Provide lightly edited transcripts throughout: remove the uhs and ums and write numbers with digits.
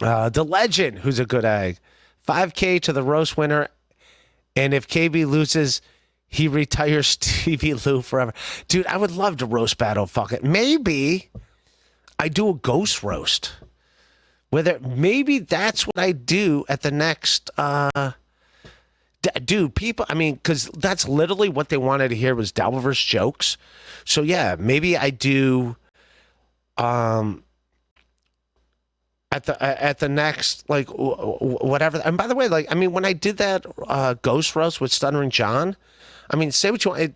The legend, who's a good egg. 5K to the roast winner. And if KB loses, he retires Stevie Lou forever. Dude, I would love to roast battle. Fuck it. Maybe I do a ghost roast. Maybe that's what I do at the next. Dude, people. I mean, because that's literally what they wanted to hear was Dalverse jokes. So yeah, maybe I do. At the next like whatever. And by the way, like I mean, when I did that ghost roast with Stuttering John, I mean, say what you want.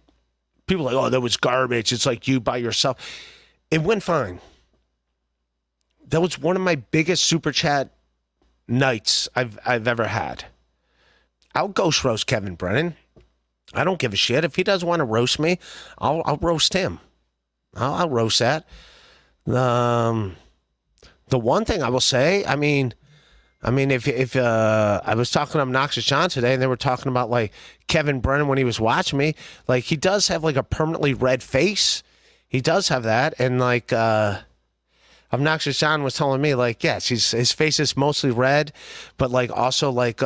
People are like, oh, that was garbage. It's like you by yourself. It went fine. That was one of my biggest super chat nights I've ever had. I'll ghost roast Kevin Brennan. I don't give a shit if he doesn't want to roast me. I'll roast him. I'll roast that. The one thing I will say, I mean, if I was talking to Obnoxious John today, and they were talking about like Kevin Brennan when he was watching me, like he does have like a permanently red face. He does have that, and like Obnoxious John was telling me, like, yes, his face is mostly red, but like also like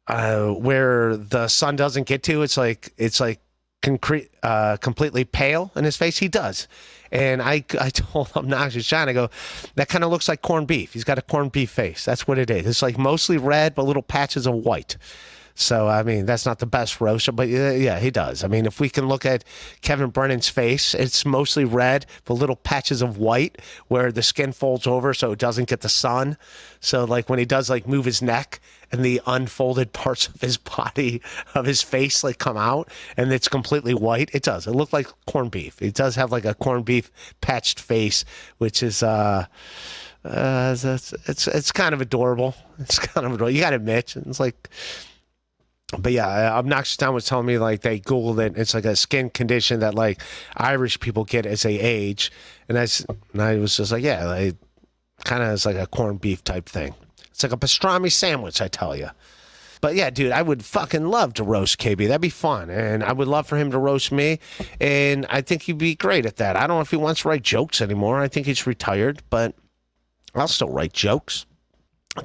where the sun doesn't get to, it's like concrete, completely pale in his face. He does. And I told Obnoxious John, I go, that kind of looks like corned beef. He's got a corned beef face. That's what it is. It's like mostly red, but little patches of white. So, I mean, that's not the best roaster, but yeah, he does. I mean, if we can look at Kevin Brennan's face, it's mostly red, but little patches of white where the skin folds over so it doesn't get the sun. So, like, when he does, like, move his neck and the unfolded parts of his body, of his face, like, come out and it's completely white, it does. It looks like corned beef. It does have, like, a corned beef patched face, which is, it's kind of adorable. It's kind of adorable. You got to admit, it's like... But yeah, Obnoxious Town was telling me like they Googled it. It's like a skin condition that like Irish people get as they age. And I was just like, yeah, like, kind of is like a corned beef type thing. It's like a pastrami sandwich, I tell you. But yeah, dude, I would fucking love to roast KB. That'd be fun. And I would love for him to roast me. And I think he'd be great at that. I don't know if he wants to write jokes anymore. I think he's retired, but I'll still write jokes.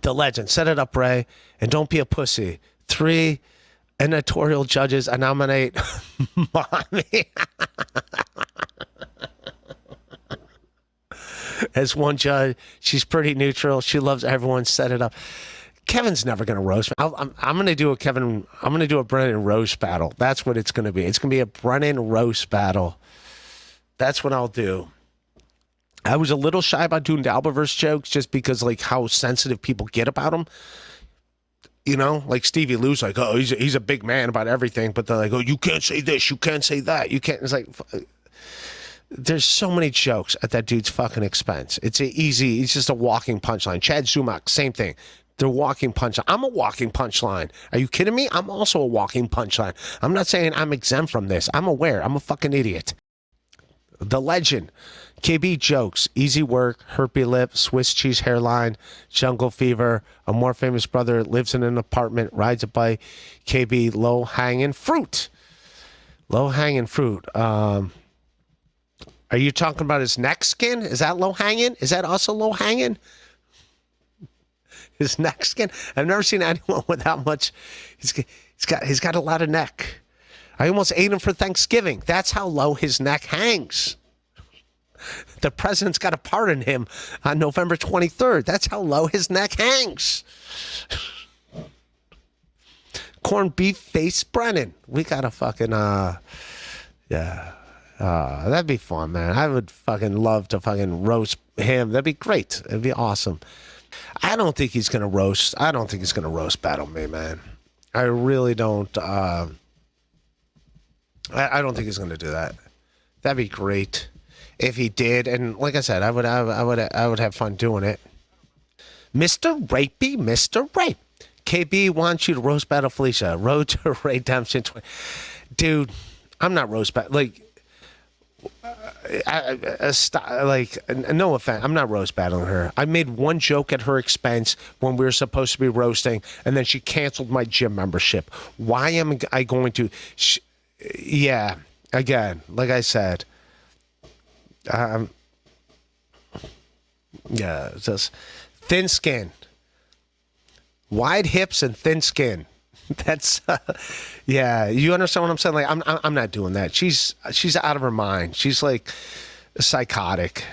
The legend, set it up, Ray. And don't be a pussy. 3 editorial judges nominate Mommy as one judge. She's pretty neutral. She loves everyone. Set it up. Kevin's never going to roast me. I'm going to do a Kevin. I'm going to do a Brennan roast battle. That's what it's going to be. It's going to be a Brennan roast battle. That's what I'll do. I was a little shy about doing the Albaverse jokes just because like how sensitive people get about them. You know, like Stevie Lou's like, oh, he's a big man about everything, but they're like, oh, you can't say this, you can't say that, you can't. It's like, there's so many jokes at that dude's fucking expense. It's just a walking punchline. Chad Zumock, same thing. They're walking punchline. I'm a walking punchline. Are you kidding me? I'm also a walking punchline. I'm not saying I'm exempt from this. I'm aware. I'm a fucking idiot. The legend. KB jokes, easy work, herpy lip, Swiss cheese hairline, jungle fever, a more famous brother lives in an apartment, rides a bike, KB low hanging fruit. Low hanging fruit. Are you talking about his neck skin? Is that low hanging? Is that also low hanging? His neck skin? I've never seen anyone with that much. He's got a lot of neck. I almost ate him for Thanksgiving. That's how low his neck hangs. The president's got to pardon him on November 23rd. That's how low his neck hangs. Corned beef face Brennan. We got to fucking, yeah. That'd be fun, man. I would fucking love to fucking roast him. That'd be great. It'd be awesome. I don't think he's going to roast. I don't think he's going to roast battle me, man. I really don't. I don't think he's going to do that. That'd be great if he did. And like I said, I would have fun doing it. Mr. Rapey, Mr. Rape. KB wants you to roast battle Felicia. Road to Redemption 20. Dude, I'm not roast battle. Like, no offense, I'm not roast battling her. I made one joke at her expense when we were supposed to be roasting, and then she canceled my gym membership. Why am I going to? Yeah, again, like I said, Yeah, it says thin skin, wide hips and thin skin. That's yeah. You understand what I'm saying? Like I'm not doing that. She's out of her mind. She's like psychotic.